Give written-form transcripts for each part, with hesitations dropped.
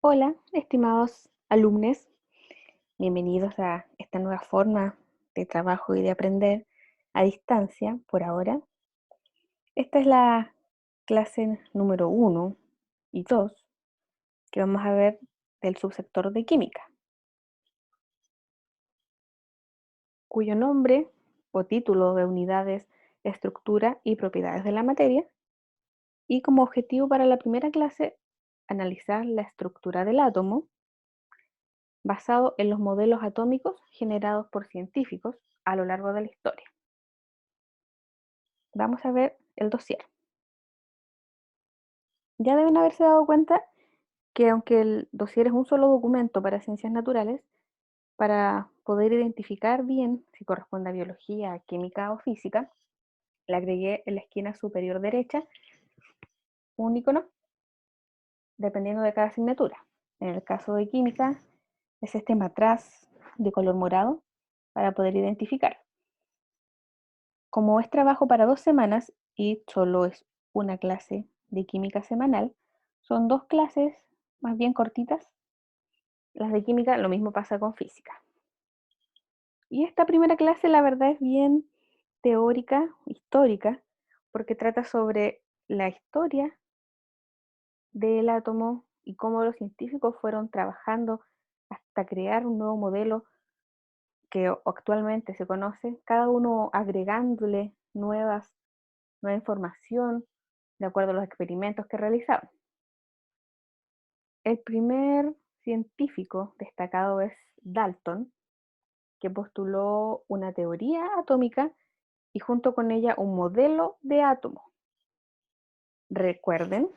Hola, estimados alumnos, bienvenidos a esta nueva forma de trabajo y de aprender a distancia por ahora. Esta es la clase número 1 y 2 que vamos a ver del subsector de química, cuyo nombre o título de unidades, estructura y propiedades de la materia, y como objetivo para la primera clase, analizar la estructura del átomo basado en los modelos atómicos generados por científicos a lo largo de la historia. Vamos a ver el dossier. Ya deben haberse dado cuenta que aunque el dossier es un solo documento para ciencias naturales, para poder identificar bien si corresponde a biología, química o física, le agregué en la esquina superior derecha un icono dependiendo de cada asignatura. En el caso de química es este matraz de color morado para poder identificar. Como es trabajo para 2 semanas y solo es una clase de química semanal, son 2 clases más bien cortitas. Las de química, lo mismo pasa con física. Y esta primera clase, la verdad, es bien teórica, histórica, porque trata sobre la historia del átomo y cómo los científicos fueron trabajando hasta crear un nuevo modelo que actualmente se conoce, cada uno agregándole nueva información de acuerdo a los experimentos que realizaban. El primer científico destacado es Dalton, que postuló una teoría atómica y junto con ella un modelo de átomo. Recuerden,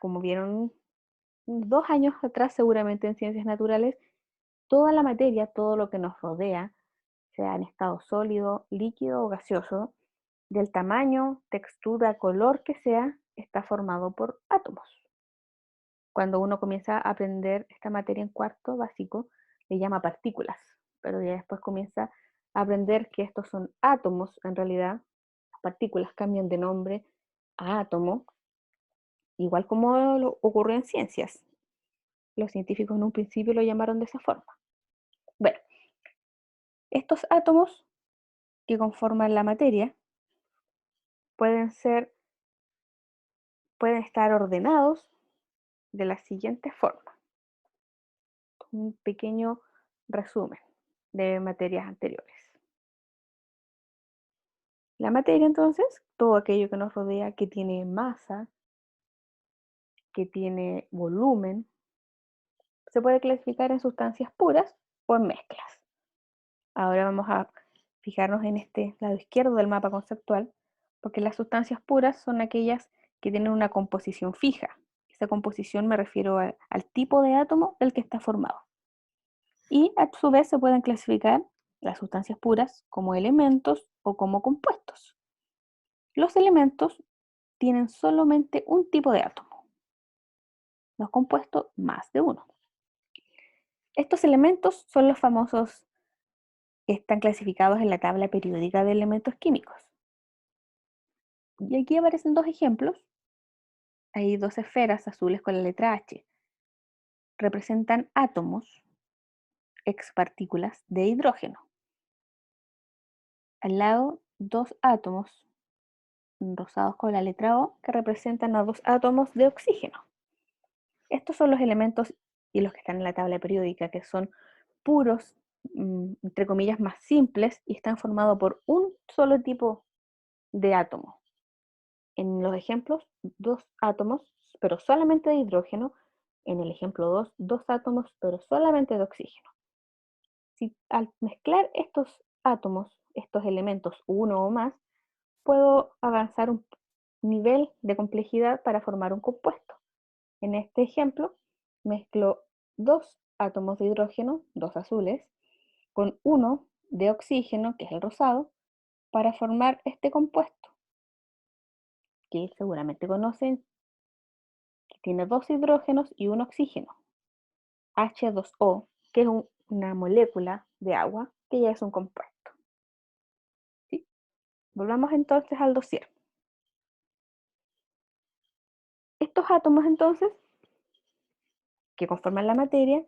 como vieron 2 años atrás seguramente en ciencias naturales, toda la materia, todo lo que nos rodea, sea en estado sólido, líquido o gaseoso, del tamaño, textura, color que sea, está formado por átomos. Cuando uno comienza a aprender esta materia en cuarto básico, le llama partículas, pero ya después comienza a aprender que estos son átomos en realidad. Las partículas cambian de nombre a átomo, igual como ocurrió en ciencias. Los científicos en un principio lo llamaron de esa forma. Bueno, estos átomos que conforman la materia pueden pueden estar ordenados de la siguiente forma. Un pequeño resumen de materias anteriores. La materia, entonces, todo aquello que nos rodea, que tiene masa, que tiene volumen, se puede clasificar en sustancias puras o en mezclas. Ahora vamos a fijarnos en este lado izquierdo del mapa conceptual, porque las sustancias puras son aquellas que tienen una composición fija. Esa composición me refiero al tipo de átomo del que está formado. Y a su vez se pueden clasificar las sustancias puras como elementos o como compuestos. Los elementos tienen solamente un tipo de átomo, los compuestos más de uno. Estos elementos son los famosos que están clasificados en la tabla periódica de elementos químicos. Y aquí aparecen 2 ejemplos. Hay 2 esferas azules con la letra H. Representan átomos, expartículas de hidrógeno. Al lado, 2 átomos rosados con la letra O que representan a 2 átomos de oxígeno. Estos son los elementos y los que están en la tabla periódica, que son puros, entre comillas, más simples y están formados por un solo tipo de átomo. En los ejemplos, 2 átomos, pero solamente de hidrógeno. En el ejemplo 2 átomos, pero solamente de oxígeno. Si al mezclar estos átomos, estos elementos, uno o más, puedo avanzar un nivel de complejidad para formar un compuesto. En este ejemplo, mezclo 2 átomos de hidrógeno, 2 azules, con uno de oxígeno, que es el rosado, para formar este compuesto, que seguramente conocen, que tiene 2 hidrógenos y un oxígeno, H2O, que es una molécula de agua, que ya es un compuesto. ¿Sí? Volvamos entonces al dossier. Estos átomos entonces que conforman la materia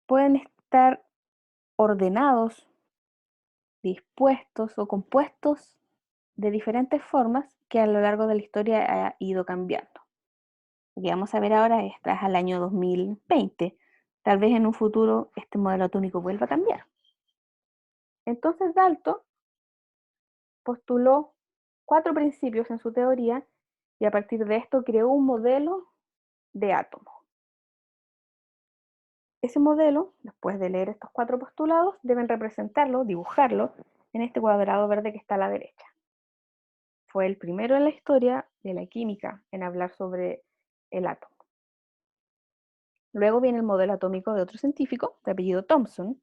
pueden estar ordenados, dispuestos o compuestos de diferentes formas que a lo largo de la historia ha ido cambiando. Lo que vamos a ver ahora es tras al año 2020. Tal vez en un futuro este modelo atómico vuelva a cambiar. Entonces Dalton postuló 4 principios en su teoría y a partir de esto creó un modelo de átomo. Ese modelo, después de leer estos 4 postulados, deben representarlo, dibujarlo en este cuadrado verde que está a la derecha. Fue el primero en la historia de la química en hablar sobre el átomo. Luego viene el modelo atómico de otro científico, de apellido Thomson,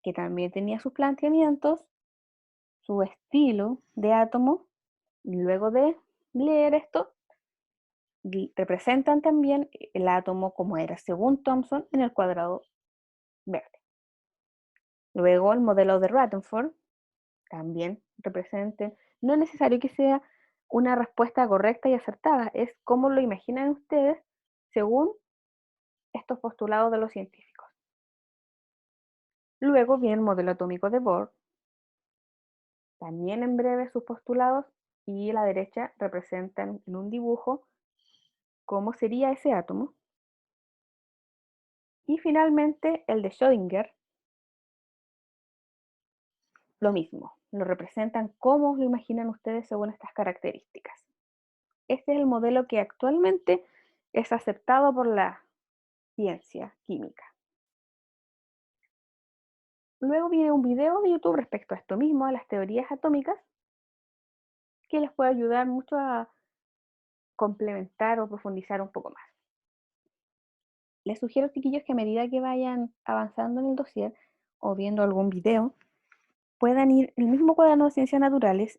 que también tenía sus planteamientos, su estilo de átomo, y luego de leer esto, representan también el átomo como era según Thomson en el cuadrado verde. Luego el modelo de Rutherford también representa, no es necesario que sea una respuesta correcta y acertada, es como lo imaginan ustedes según estos postulados de los científicos. Luego viene el modelo atómico de Bohr, también en breve sus postulados, y a la derecha representan en un dibujo cómo sería ese átomo. Y finalmente el de Schrödinger, lo mismo, lo representan como lo imaginan ustedes según estas características. Este es el modelo que actualmente es aceptado por la ciencia química. Luego viene un video de YouTube respecto a esto mismo, a las teorías atómicas, que les puede ayudar mucho a complementar o profundizar un poco más. Les sugiero, chiquillos, que a medida que vayan avanzando en el dossier o viendo algún video, puedan ir en el mismo cuaderno de ciencias naturales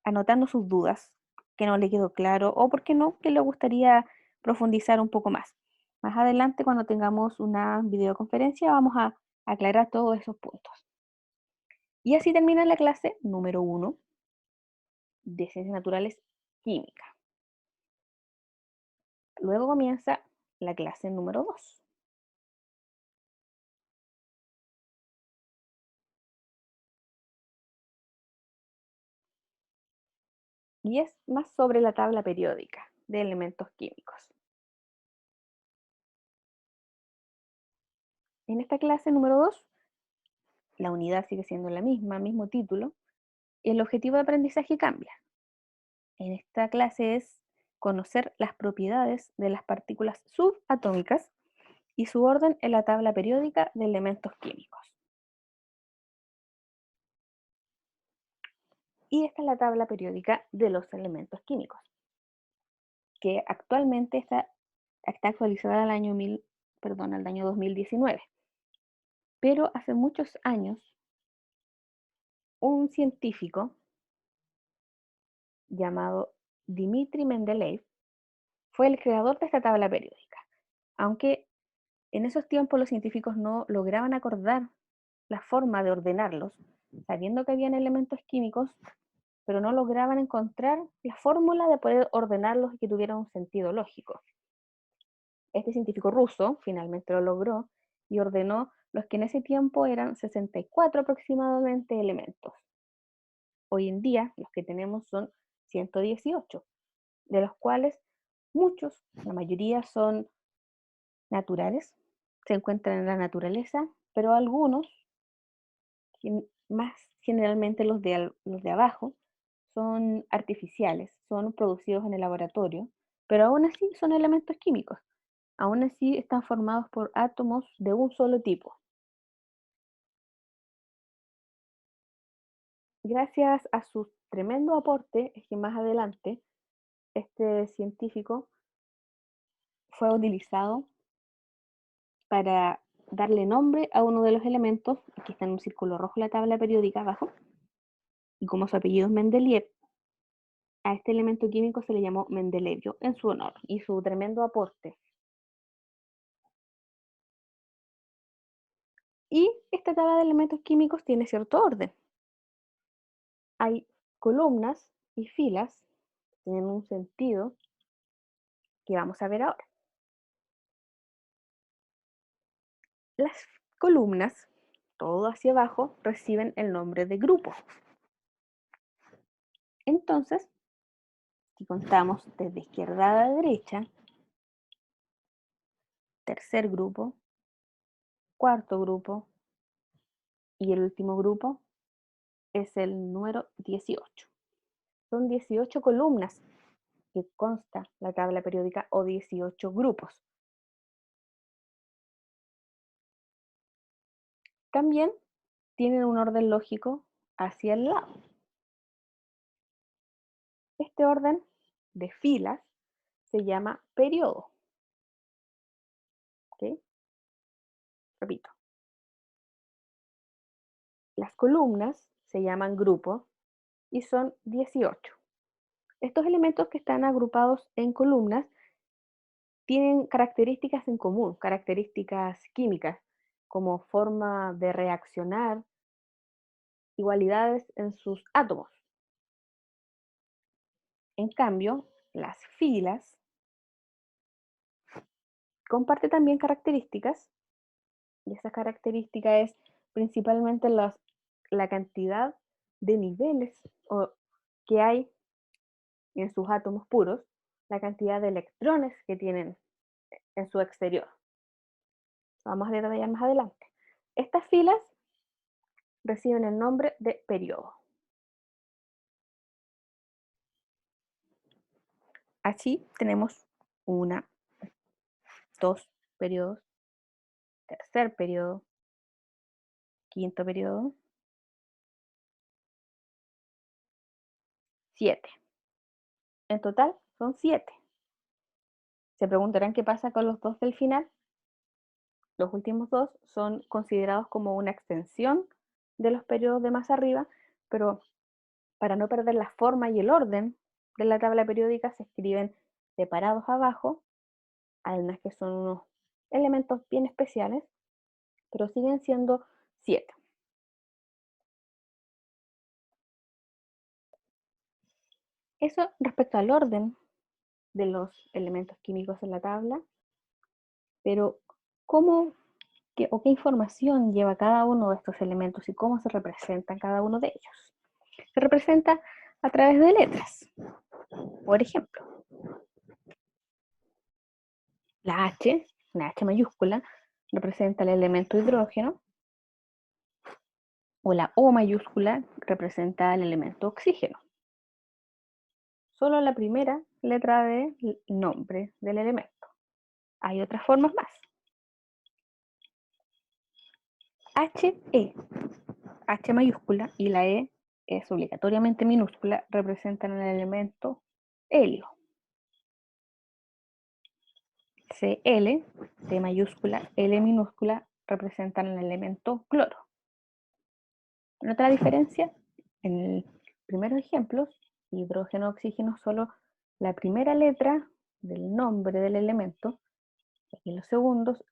anotando sus dudas, que no le quedó claro, o por qué no, que le gustaría profundizar un poco más. Más adelante, cuando tengamos una videoconferencia, vamos a aclarar todos esos puntos. Y así termina la clase número 1 de Ciencias Naturales Química. Luego comienza la clase número 2. Y es más sobre la tabla periódica de elementos químicos. En esta clase número 2, la unidad sigue siendo la misma, mismo título, y el objetivo de aprendizaje cambia. En esta clase es conocer las propiedades de las partículas subatómicas y su orden en la tabla periódica de elementos químicos. Y esta es la tabla periódica de los elementos químicos, que actualmente está actualizada al año 2019. Pero hace muchos años, un científico llamado Dmitri Mendeleev fue el creador de esta tabla periódica. Aunque en esos tiempos los científicos no lograban acordar la forma de ordenarlos, sabiendo que habían elementos químicos, pero no lograban encontrar la fórmula de poder ordenarlos y que tuvieran un sentido lógico. Este científico ruso finalmente lo logró y ordenó los que en ese tiempo eran 64 aproximadamente elementos. Hoy en día los que tenemos son 118, de los cuales muchos, la mayoría son naturales, se encuentran en la naturaleza, pero algunos, más generalmente los de abajo, son artificiales, son producidos en el laboratorio, pero aún así son elementos químicos. Aún así están formados por átomos de un solo tipo. Gracias a su tremendo aporte, es que más adelante este científico fue utilizado para darle nombre a uno de los elementos, aquí está en un círculo rojo la tabla periódica abajo, y como su apellido es Mendeleev, a este elemento químico se le llamó Mendelevio en su honor y su tremendo aporte. Y esta tabla de elementos químicos tiene cierto orden. Hay columnas y filas, tienen un sentido que vamos a ver ahora. Las columnas, todo hacia abajo, reciben el nombre de grupo. Entonces, si contamos desde izquierda a derecha, tercer grupo, cuarto grupo y el último grupo es el número 18. Son 18 columnas que consta la tabla periódica o 18 grupos. También tienen un orden lógico hacia el lado. Este orden de filas se llama periodo. ¿Okay? Repito. Las columnas se llaman grupos y son 18. Estos elementos que están agrupados en columnas tienen características en común, características químicas, como forma de reaccionar, igualdades en sus átomos. En cambio, las filas comparten también características, y esa característica es principalmente la cantidad de niveles que hay en sus átomos puros, la cantidad de electrones que tienen en su exterior. Vamos a detallar más adelante. Estas filas reciben el nombre de periodo. Así tenemos una, dos periodos, tercer periodo, quinto periodo, 7. En total son 7. Se preguntarán qué pasa con los dos del final. Los últimos dos son considerados como una extensión de los periodos de más arriba, pero para no perder la forma y el orden de la tabla periódica se escriben separados abajo, además que son unos elementos bien especiales, pero siguen siendo 7. Eso respecto al orden de los elementos químicos en la tabla, pero ¿cómo o qué información lleva cada uno de estos elementos y cómo se representa cada uno de ellos? Se representa a través de letras. Por ejemplo, la H, una H mayúscula, representa el elemento hidrógeno, o la O mayúscula representa el elemento oxígeno. Solo la primera letra del nombre del elemento. Hay otras formas más. HE, H mayúscula y la E es obligatoriamente minúscula, representan el elemento helio. CL, C mayúscula, L minúscula, representan el elemento cloro. ¿Nota la diferencia? En el primeros ejemplos, hidrógeno, oxígeno, solo la primera letra del nombre del elemento, y en los segundos,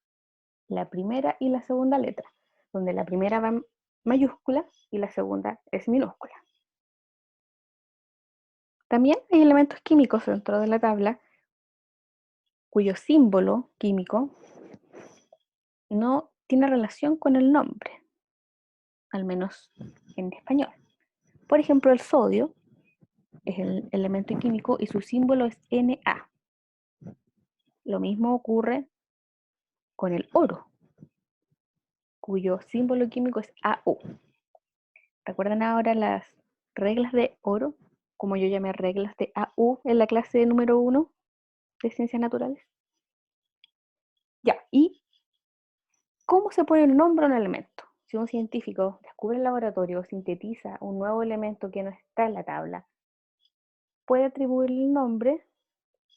la primera y la segunda letra, donde la primera va en mayúscula y la segunda es minúscula. También hay elementos químicos dentro de la tabla cuyo símbolo químico no tiene relación con el nombre, al menos en español. Por ejemplo, el sodio es el elemento químico y su símbolo es Na. Lo mismo ocurre con el oro, cuyo símbolo químico es Au. ¿Recuerdan ahora las reglas de oro? Como yo llamé reglas de Au en la clase número 1 de Ciencias Naturales. Ya, ¿y cómo se pone el nombre a un elemento? Si un científico descubre en el laboratorio o sintetiza un nuevo elemento que no está en la tabla, puede atribuirle el nombre,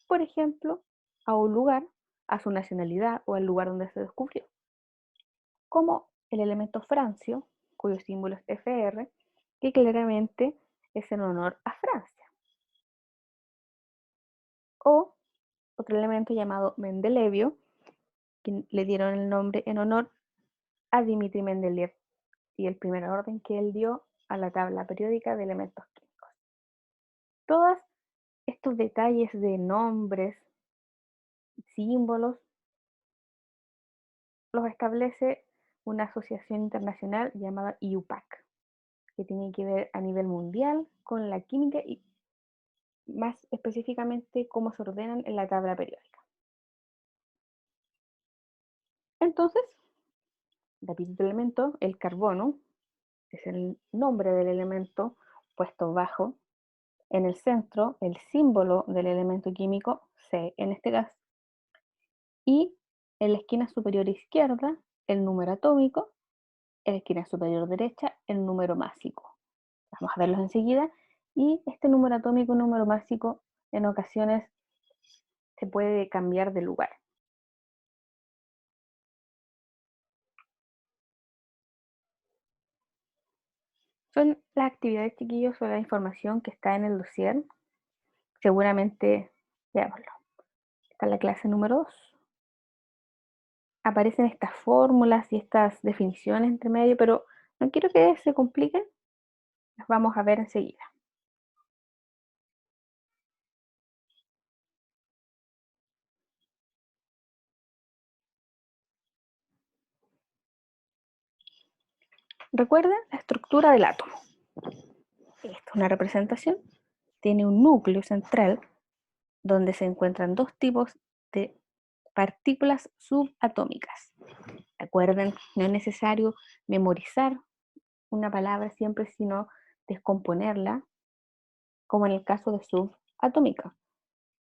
por ejemplo, a un lugar, a su nacionalidad o al lugar donde se descubrió. Como el elemento francio, cuyo símbolo es Fr, que claramente es en honor a Francia. O otro elemento llamado Mendelevio, que le dieron el nombre en honor a Dmitri Mendeleev y el primer orden que él dio a la tabla periódica de elementos químicos. Todos estos detalles de nombres, símbolos, los establece una asociación internacional llamada IUPAC, que tiene que ver a nivel mundial con la química y más específicamente cómo se ordenan en la tabla periódica. Entonces, repito el elemento, el carbono es el nombre del elemento puesto bajo. En el centro, el símbolo del elemento químico, C en este caso. Y en la esquina superior izquierda, el número atómico. En la esquina superior derecha, el número másico. Vamos a verlos enseguida. Y este número atómico y número másico en ocasiones se puede cambiar de lugar. Son las actividades, chiquillos, o la información que está en el dossier. Seguramente, veámoslo. Está en la clase número 2. Aparecen estas fórmulas y estas definiciones entre medio, pero no quiero que se compliquen. Las vamos a ver enseguida. Recuerden la estructura del átomo. Esta es una representación. Tiene un núcleo central donde se encuentran dos tipos de partículas subatómicas. Recuerden, no es necesario memorizar una palabra siempre, sino descomponerla, como en el caso de subatómica.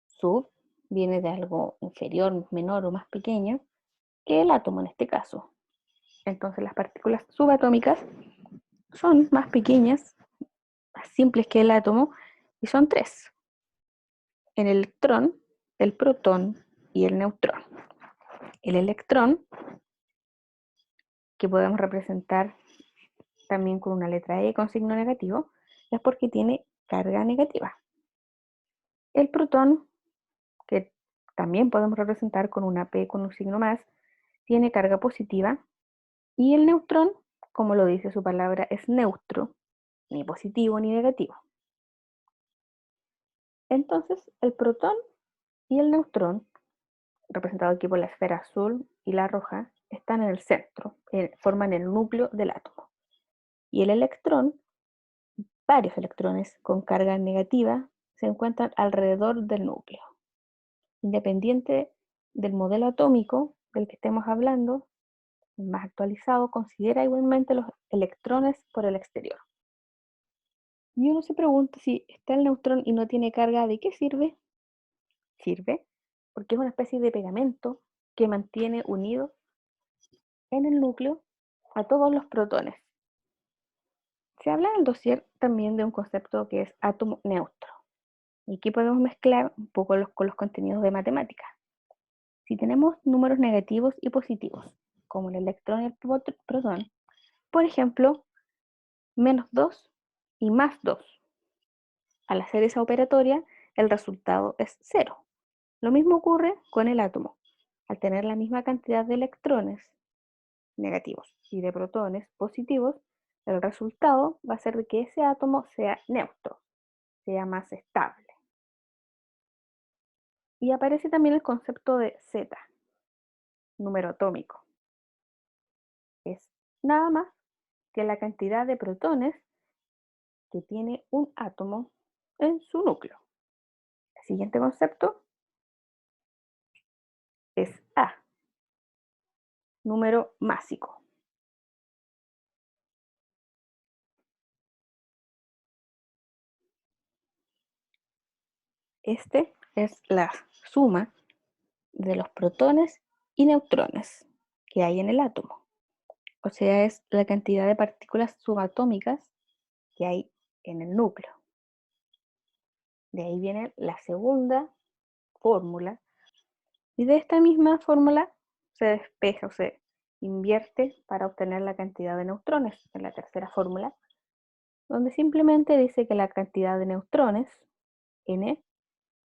Sub viene de algo inferior, menor o más pequeño que el átomo en este caso. Entonces las partículas subatómicas son más pequeñas, más simples que el átomo, y son tres: el electrón, el protón y el neutrón. El electrón, que podemos representar también con una letra E con signo negativo, es porque tiene carga negativa. El protón, que también podemos representar con una P con un signo más, tiene carga positiva. Y el neutrón, como lo dice su palabra, es neutro, ni positivo ni negativo. Entonces, el protón y el neutrón, representado aquí por la esfera azul y la roja, están en el centro, forman el núcleo del átomo. Y el electrón, varios electrones con carga negativa, se encuentran alrededor del núcleo. Independiente del modelo atómico del que estemos hablando, el más actualizado considera igualmente los electrones por el exterior. Y uno se pregunta, si está el neutrón y no tiene carga, ¿de qué sirve? Sirve porque es una especie de pegamento que mantiene unido en el núcleo a todos los protones. Se habla en el dossier también de un concepto que es átomo neutro. Y aquí podemos mezclar un poco con los contenidos de matemática. Si tenemos números negativos y positivos, como el electrón y el protón, por ejemplo, -2 y +2. Al hacer esa operatoria, el resultado es 0. Lo mismo ocurre con el átomo. Al tener la misma cantidad de electrones negativos y de protones positivos, el resultado va a ser de que ese átomo sea neutro, sea más estable. Y aparece también el concepto de Z, número atómico. Es nada más que la cantidad de protones que tiene un átomo en su núcleo. El siguiente concepto es A, número másico. Este es la suma de los protones y neutrones que hay en el átomo. O sea, es la cantidad de partículas subatómicas que hay en el núcleo. De ahí viene la segunda fórmula. Y de esta misma fórmula se despeja o se invierte para obtener la cantidad de neutrones en la tercera fórmula, donde simplemente dice que la cantidad de neutrones, N,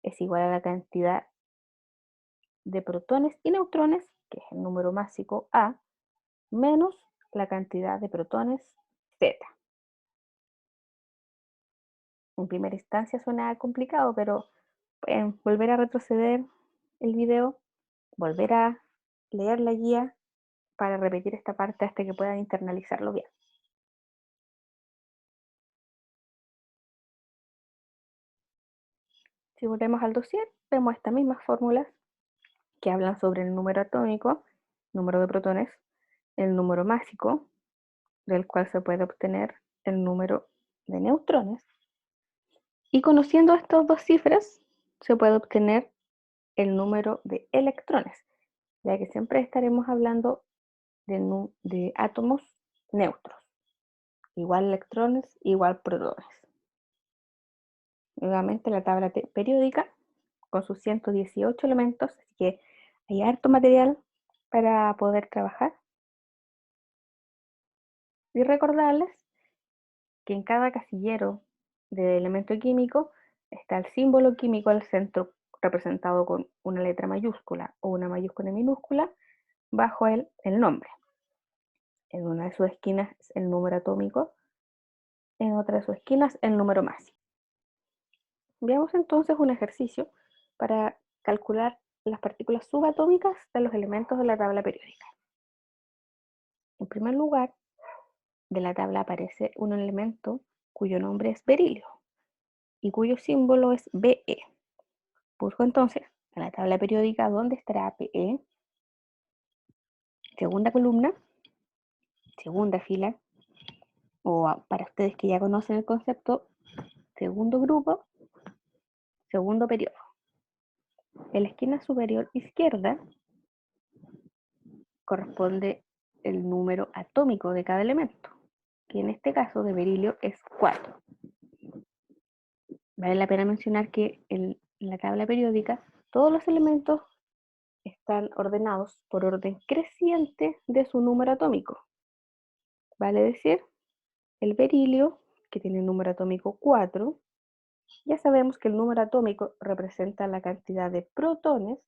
es igual a la cantidad de protones y neutrones, que es el número másico A, menos la cantidad de protones Z. En primera instancia suena complicado, pero pueden volver a retroceder el video, volver a leer la guía para repetir esta parte hasta que puedan internalizarlo bien. Si volvemos al dossier, vemos estas mismas fórmulas que hablan sobre el número atómico, número de protones, el número másico, del cual se puede obtener el número de neutrones. Y conociendo estas dos cifras, se puede obtener el número de electrones, ya que siempre estaremos hablando de átomos neutros. Igual electrones, igual protones. Nuevamente la tabla periódica con sus 118 elementos, así que hay harto material para poder trabajar. Y recordarles que en cada casillero de elemento químico está el símbolo químico al centro representado con una letra mayúscula o una mayúscula minúscula bajo el nombre. En una de sus esquinas el número atómico, en otra de sus esquinas el número másico. Veamos entonces un ejercicio para calcular las partículas subatómicas de los elementos de la tabla periódica. En primer lugar, de la tabla aparece un elemento cuyo nombre es berilio y cuyo símbolo es Be. Busco entonces a la tabla periódica dónde estará Be, segunda columna, segunda fila, o para ustedes que ya conocen el concepto, segundo grupo, segundo periodo. En la esquina superior izquierda corresponde el número atómico de cada elemento, que en este caso de berilio es 4. Vale la pena mencionar que en la tabla periódica todos los elementos están ordenados por orden creciente de su número atómico. Vale decir, el berilio, que tiene el número atómico 4, ya sabemos que el número atómico representa la cantidad de protones,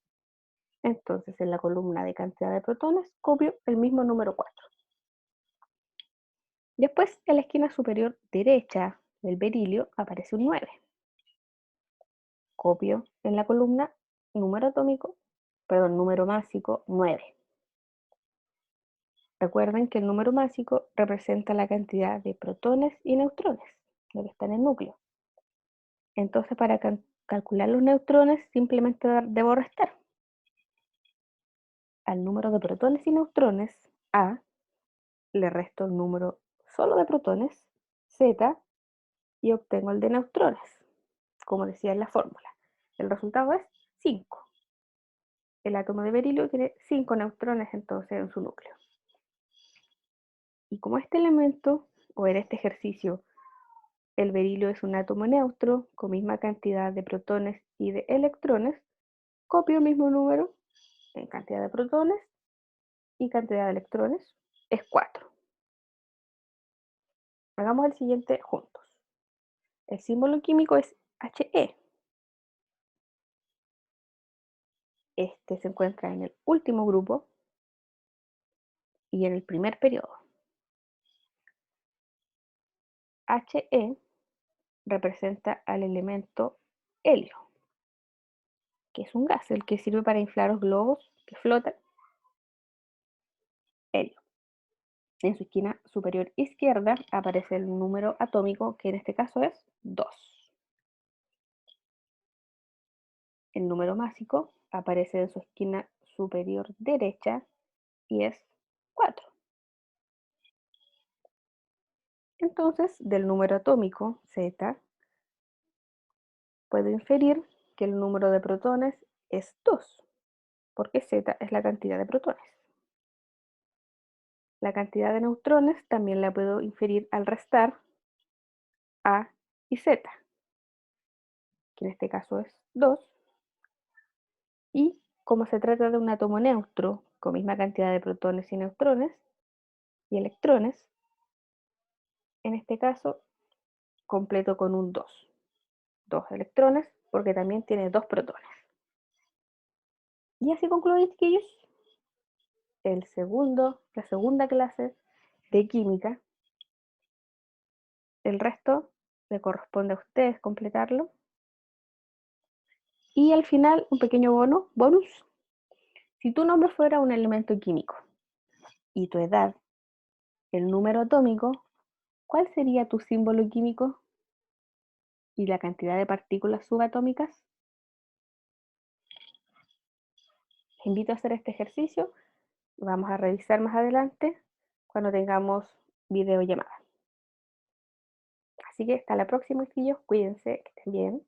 entonces en la columna de cantidad de protones copio el mismo número 4. Después, en la esquina superior derecha del berilio aparece un 9. Copio en la columna número másico 9. Recuerden que el número másico representa la cantidad de protones y neutrones, lo que está en el núcleo. Entonces, para calcular los neutrones, simplemente debo restar. Al número de protones y neutrones, A, le resto el número solo de protones, Z, y obtengo el de neutrones, como decía en la fórmula. El resultado es 5. El átomo de berilio tiene 5 neutrones entonces en su núcleo. Y como este elemento, o en este ejercicio, el berilio es un átomo neutro con misma cantidad de protones y de electrones, copio el mismo número en cantidad de protones y cantidad de electrones, es 4. Hagamos el siguiente juntos. El símbolo químico es He. Este se encuentra en el último grupo y en el primer periodo. He representa al elemento helio, que es un gas, el que sirve para inflar los globos que flotan. Helio. En su esquina superior izquierda aparece el número atómico, que en este caso es 2. El número másico aparece en su esquina superior derecha y es 4. Entonces, del número atómico, Z, puedo inferir que el número de protones es 2, porque Z es la cantidad de protones. La cantidad de neutrones también la puedo inferir al restar A y Z, que en este caso es 2. Y como se trata de un átomo neutro con misma cantidad de protones y neutrones y electrones, en este caso completo con un 2. 2 electrones porque también tiene 2 protones. Y así concluye, chiquillos, la segunda clase de química. El resto le corresponde a ustedes completarlo. Y al final, un pequeño bonus. Si tu nombre fuera un elemento químico, y tu edad, el número atómico, ¿cuál sería tu símbolo químico y la cantidad de partículas subatómicas? Te invito a hacer este ejercicio. Vamos a revisar más adelante cuando tengamos videollamada. Así que hasta la próxima, chiquillos. Cuídense, que estén bien.